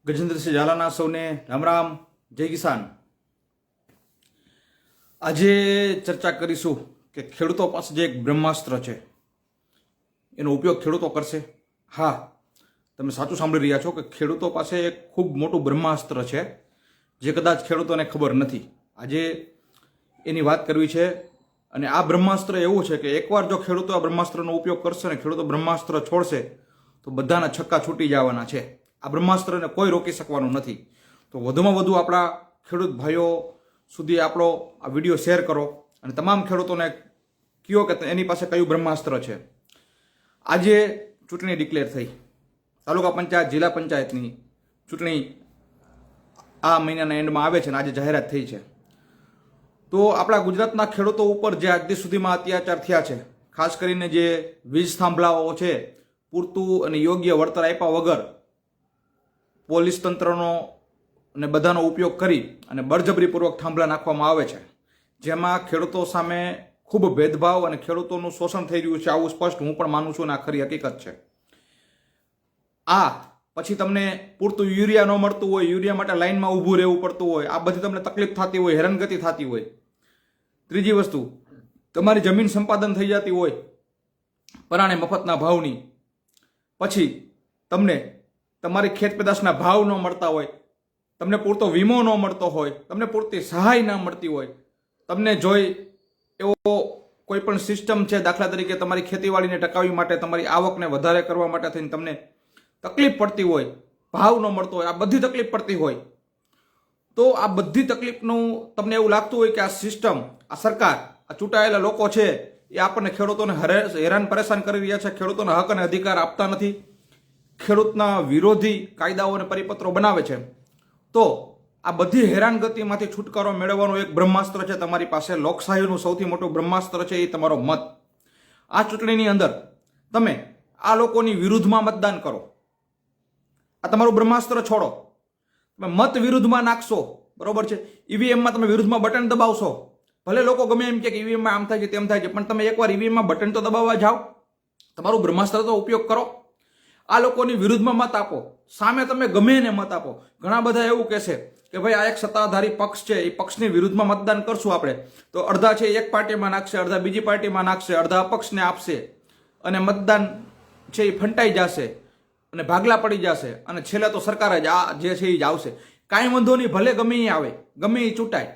ગજેન્દ્રસિંહ ઝાલાના સૌને રામ રામ, જય કિસાન। આજે ચર્ચા કરીશું કે ખેડૂતો પાસે જે એક બ્રહ્માસ્ત્ર છે એનો ઉપયોગ ખેડૂતો કરશે। હા, તમે સાચું સાંભળી રહ્યા છો કે ખેડૂતો પાસે એક ખૂબ મોટું બ્રહ્માસ્ત્ર છે જે કદાચ ખેડૂતોને ખબર નથી। આજે એની વાત કરવી છે અને આ બ્રહ્માસ્ત્ર એવું છે કે એકવાર જો ખેડૂતો આ બ્રહ્માસ્ત્રનો ઉપયોગ કરશે ને ખેડૂતો બ્રહ્માસ્ત્ર છોડશે તો બધાના છક્કા છૂટી જવાના છે। આ બ્રહ્માસ્ત્રને કોઈ રોકી શકવાનું નથી। તો વધુમાં વધુ આપણા ખેડૂત ભાઈઓ સુધી આપણો આ વિડીયો શેર કરો અને તમામ ખેડૂતોને કહો કે એની પાસે કયું બ્રહ્માસ્ત્ર છે। આજે ચૂંટણી ડિક્લેર થઈ, તાલુકા પંચાયત જિલ્લા પંચાયતની ચૂંટણી આ મહિનાના એન્ડમાં આવે છે અને આજે જાહેરાત થઈ છે। તો આપણા ગુજરાતના ખેડૂતો ઉપર જે આજ સુધીમાં અત્યાચાર થયા છે, ખાસ કરીને જે વીજ થાંભલાઓ છે પૂરતું અને યોગ્ય વળતર આપ્યા વગર પોલીસ તંત્રનો અને બધાનો ઉપયોગ કરી અને બળજબરીપૂર્વક થાંભલા નાખવામાં આવે છે, જેમાં ખેડૂતો સામે ખૂબ ભેદભાવ અને ખેડૂતોનું શોષણ થઈ રહ્યું છે, આવું સ્પષ્ટ હું પણ માનું છું અને આ ખરી હકીકત છે। આ પછી તમને પૂરતું યુરિયા ન મળતું હોય, યુરિયા માટે લાઇનમાં ઊભું રહેવું પડતું હોય, આ બધી તમને તકલીફ થતી હોય, હેરાનગતિ થતી હોય। ત્રીજી વસ્તુ, તમારી જમીન સંપાદન થઈ જતી હોય પરાણે મફતના ભાવની, પછી તમને તમારી ખેત પેદાશના ભાવ ન મળતા હોય, તમને પૂરતો વીમો ન મળતો હોય, તમને પૂરતી સહાય ન મળતી હોય, તમને જોઈ એવો કોઈ પણ સિસ્ટમ છે, દાખલા તરીકે તમારી ખેતીવાડીને ટકાવવા માટે, તમારી આવકને વધારે કરવા માટે થઈને તમને તકલીફ પડતી હોય, ભાવ ન મળતો હોય, આ બધી તકલીફ પડતી હોય, તો આ બધી તકલીફનું તમને એવું લાગતું હોય કે આ સિસ્ટમ, આ સરકાર, આ ચૂંટાયેલા લોકો છે એ આપણને ખેડૂતોને હેરાન પરેશાન કરી રહ્યા છે, ખેડૂતોને હક અને અધિકાર આપતા નથી, ખેડૂતના વિરોધી કાયદાઓ અને પરિપત્રો બનાવે છે। તો આ બધી હેરાનગતિમાંથી છુટકારો મેળવવાનું એક બ્રહ્માસ્ત્ર છે તમારી પાસે। લોકશાહીનું સૌથી મોટું બ્રહ્માસ્ત્ર છે એ તમારો મત। આ ચૂંટણીની અંદર તમે આ લોકોની વિરુદ્ધમાં મતદાન કરો, આ તમારું બ્રહ્માસ્ત્ર છોડો, તમે મત વિરુદ્ધમાં નાખશો, બરોબર છે। ઈવીએમમાં તમે વિરુદ્ધમાં બટન દબાવશો, ભલે લોકો ગમે એમ કે ઈવીએમમાં આમ થાય છે તેમ થાય છે, પણ તમે એકવાર ઈવીએમમાં બટન તો દબાવવા જાઓ, તમારું બ્રહ્માસ્ત્ર તો ઉપયોગ કરો, આ લોકોની વિરુદ્ધમાં મત આપો, સામે તમે ગમે એને મત આપો। ઘણા બધા એવું કહેશે કે ભાઈ આ એક સત્તાધારી પક્ષ છે, એ પક્ષની વિરુદ્ધમાં મતદાન કરશું આપણે, તો અડધા છે એક પાર્ટીમાં નાખશે, અડધા બીજી પાર્ટીમાં નાખશે, અડધા અપક્ષને આપશે અને મતદાન છે એ ફંટાઈ જશે અને ભાગલા પડી જશે અને છેલ્લે તો સરકાર જ આ જે છે એ જ આવશે। કાંઈ વાંધો નહીં, ભલે ગમે એ આવે, ગમે એ ચૂંટાય,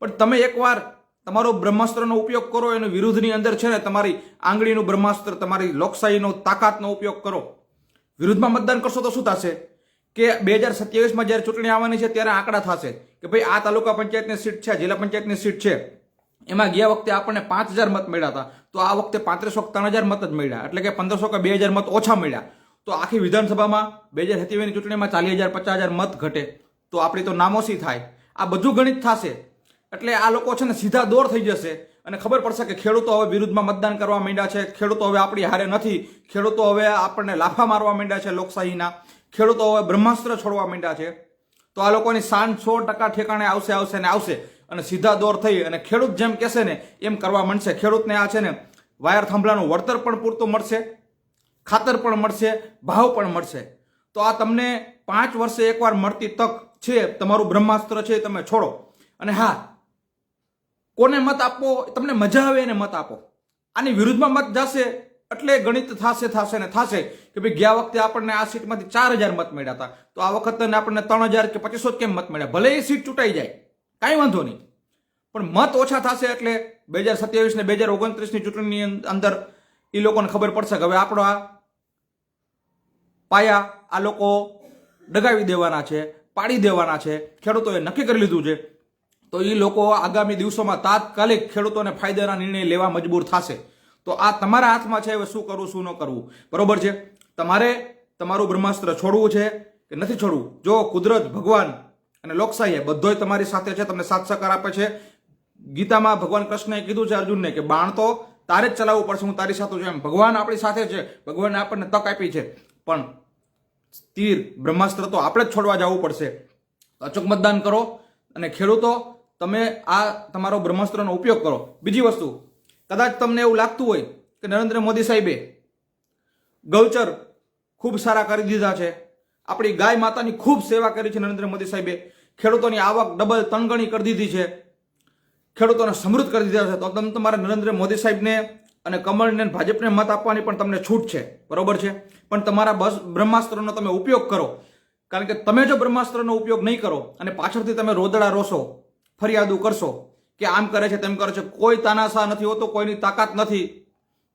પણ તમે એકવાર તમારો બ્રહ્માસ્ત્રનો ઉપયોગ કરો, એની વિરુદ્ધની અંદર છે ને તમારી આંગળીનું બ્રહ્માસ્ત્ર, તમારી લોકશાહીનો તાકાતનો ઉપયોગ કરો, વિરુદ્ધમાં મતદાન કરશો તો શું થશે કે 2027માં જ્યારે ચૂંટણી આવવાની છે ત્યારે આંકડા થશે કે ભાઈ આ તાલુકા પંચાયતની સીટ છે, જિલ્લા પંચાયતની સીટ છે, એમાં ગયા વખતે આપણને 5000 મત મળ્યા હતા, તો આ વખતે 3500 3000 મત જ મળ્યા, એટલે કે 1500 કે 2000 મત ઓછા મળ્યા। તો આખી વિધાનસભામાં 2027ની ચૂંટણીમાં 40000 50000 મત ઘટે તો આપણી તો નામોશી થાય। આ બધું ગણિત થશે એટલે આ લોકો છે ને સીધા દોર થઈ જશે અને ખબર પડશે કે ખેડૂતો હવે વિરુદ્ધમાં મતદાન કરવા માંડ્યા છે, ખેડૂતો હવે આપણી હારે નથી, ખેડૂતો હવે આપણને લાફા મારવા માંડ્યા છે લોકશાહીના, ખેડૂતો હવે બ્રહ્માસ્ત્ર છોડવા માંડ્યા છે। તો આ લોકોની શાન 100% ઠેકાણે આવશે ને આવશે અને સીધા દોર થઈ અને ખેડૂત જેમ કહેશે ને એમ કરવા માંડશે। ખેડૂતને આ છે ને વાયર થાંભલાનું વળતર પણ પૂરતું મળશે, ખાતર પણ મળશે, ભાવ પણ મળશે। તો આ તમને 5 વર્ષે એકવાર મળતી તક છે, તમારું બ્રહ્માસ્ત્ર છે તમે છોડો। અને હા, કોને મત આપવો, તમને મજા આવે એને મત આપો, આની વિરુદ્ધમાં મત જશે એટલે ગણિત થશે ને થશે કે ભાઈ ગયા વખતે આપણને આ સીટમાંથી 4000 મત મળ્યા હતા, તો આ વખતે આપણને 3000 કે 2500 કેમ મત મળ્યા, ભલે એ સીટ ચૂંટાઈ જાય, કાંઈ વાંધો નહીં, પણ મત ઓછા થશે એટલે 2027 ને 2029ની ચૂંટણીની અંદર એ લોકોને ખબર પડશે કે હવે આપણો આ પાયા આ લોકો ડગાવી દેવાના છે, પાડી દેવાના છે, ખેડૂતોએ નક્કી કરી લીધું છે। તો એ લોકો આગામી દિવસોમાં તાત્કાલિક ખેડૂતોને ફાયદાના નિર્ણય લેવા મજબૂર થશે। તો આ તમારા હાથમાં છે હવે શું કરવું શું ન કરવું, બરોબર છે। તમારે તમારું બ્રહ્માસ્ત્ર છોડવું છે કે નથી છોડવું। જો કુદરત, ભગવાન અને લોકશાહી બધોય તમારી સાથે છે, તમને સાથ સહકાર આપે છે। ગીતામાં ભગવાન કૃષ્ણએ કીધું છે અર્જુનને કે બાણ તો તારે જ ચલાવવું પડશે, હું તારી સાથે છું એમ। ભગવાન આપણી સાથે છે, ભગવાને આપણને તક આપી છે, પણ તીર બ્રહ્માસ્ત્ર તો આપણે જ છોડવા જવું પડશે। અચૂક મતદાન કરો અને ખેડૂતો તમે આ તમારો બ્રહ્માસ્ત્રનો ઉપયોગ કરો। બીજી વસ્તુ, કદાચ તમને એવું લાગતું હોય કે નરેન્દ્ર મોદી સાહેબે ગૌચર ખૂબ સારા કરી દીધા છે, આપણી ગાય માતાની ખૂબ સેવા કરી છે નરેન્દ્ર મોદી સાહેબે. ખેડૂતોની આવક ડબલ 3 ગણી કરી દીધી છે, ખેડૂતોને સમૃદ્ધ કરી દીધા છે. તો તમે તમારા નરેન્દ્ર મોદી સાહેબને અને કમળને ભાજપને મત આપવાની પણ તમને છૂટ છે, બરોબર છે. પણ તમારા બ્રહ્માસ્ત્રનો તમે ઉપયોગ કરો, કારણ કે તમે જો બ્રહ્માસ્ત્રનો ઉપયોગ નહીં કરો અને પાછળથી તમે રોદડા રોશો, ફરિયાદો કરશો કે આમ કરે છે તેમ કરે છે, કોઈ તાનાશાહ નથી હોતો, કોઈની તાકાત નથી.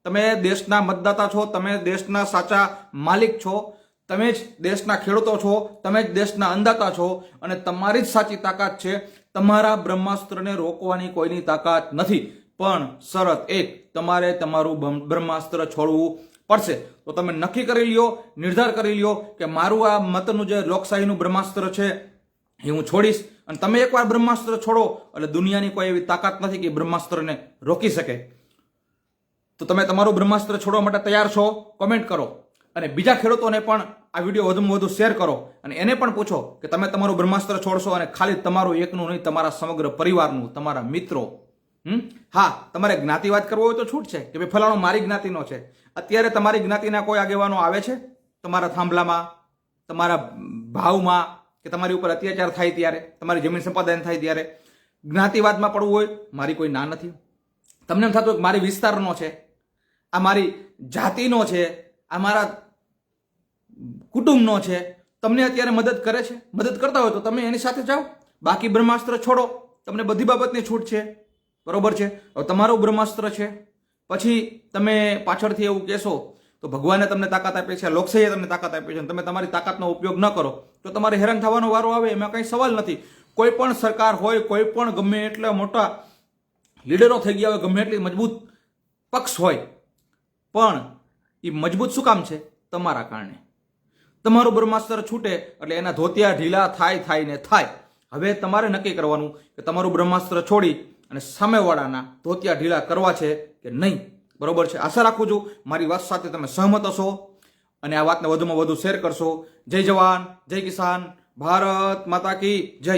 તમે દેશના મતદાતા છો, તમે દેશના સાચા માલિક છો, તમે જ દેશના ખેડૂતો છો, તમે જ દેશના અન્નદાતા છો અને તમારી જ સાચી તાકાત છે. તમારા બ્રહ્માસ્ત્રને રોકવાની કોઈની તાકાત નથી. પણ શરત એક, તમારે તમારું બ્રહ્માસ્ત્ર છોડવું પડશે. તો તમે નક્કી કરી લ્યો, નિર્ધાર કરી લ્યો કે મારું આ મતનું જે લોકશાહીનું બ્રહ્માસ્ત્ર છે એ હું છોડીશ. અને તમે એકવાર બ્રહ્માસ્ત્ર છોડો એટલે દુનિયાની કોઈ એવી તાકાત નથી કે બ્રહ્માસ્ત્રને રોકી શકે. તો તમે તમારું બ્રહ્માસ્ત્ર છોડવા માટે તૈયાર છો? કોમેન્ટ કરો. અને બીજા ખેડૂતોને પણ આ વિડીયો વધુમાં વધુ શેર કરો અને એને પણ પૂછો કે તમે તમારું બ્રહ્માસ્ત્ર છોડશો, અને ખાલી તમારું એકનું નહીં, તમારા સમગ્ર પરિવારનું, તમારા મિત્રો. હા, તમારે જ્ઞાતિવાદ કરવો હોય તો છૂટ છે કે ભાઈ ફલાણો મારી જ્ઞાતિનો છે. અત્યારે તમારી જ્ઞાતિના કોઈ આગેવાનો આવે છે તમારા થાંભલામાં, તમારા ભાવમાં, કે તમારી ઉપર અત્યાચાર થાય ત્યારે, તમારી જમીન સંપાદન થાય ત્યારે જ્ઞાતિવાદમાં પડવું હોય, મારી કોઈ ના નથી. તમને એમ થતું મારી વિસ્તારનો છે, આ મારી જાતિનો છે, આ મારા કુટુંબનો છે, તમને અત્યારે મદદ કરે છે, મદદ કરતા હોય તો તમે એની સાથે જાઓ. બાકી બ્રહ્માસ્ત્ર છોડો, તમને બધી બાબતની છૂટ છે, બરોબર છે. હવે તમારું બ્રહ્માસ્ત્ર છે, પછી તમે પાછળથી એવું કહેશો તો ભગવાને તમને તાકાત આપી છે, લોકશાહીએ તમને તાકાત આપી છે, તમે તમારી તાકાતનો ઉપયોગ ન કરો તો તમારે હેરાન થવાનો વારો આવે, એમાં કંઈ સવાલ નથી. કોઈ પણ સરકાર હોય, કોઈ પણ ગમે એટલા મોટા લીડરો થઈ ગયા હોય, ગમે એટલી મજબૂત પક્ષ હોય, પણ એ મજબૂત શું કામ છે? તમારા કારણે. તમારું બ્રહ્માસ્ત્ર છૂટે એટલે એના ધોતિયા ઢીલા થાય ને થાય. હવે તમારે નક્કી કરવાનું કે તમારું બ્રહ્માસ્ત્ર છોડી અને સામેવાળાના ધોતિયા ઢીલા કરવા છે કે નહીં, બરોબર છે. આશા રાખું છું મારી વાત સાથે તમે સહમત હશો અને આ વાતને વધુમાં વધુ શેર કરશો. જય જવાન, જય કિસાન, ભારત માતા કી જય.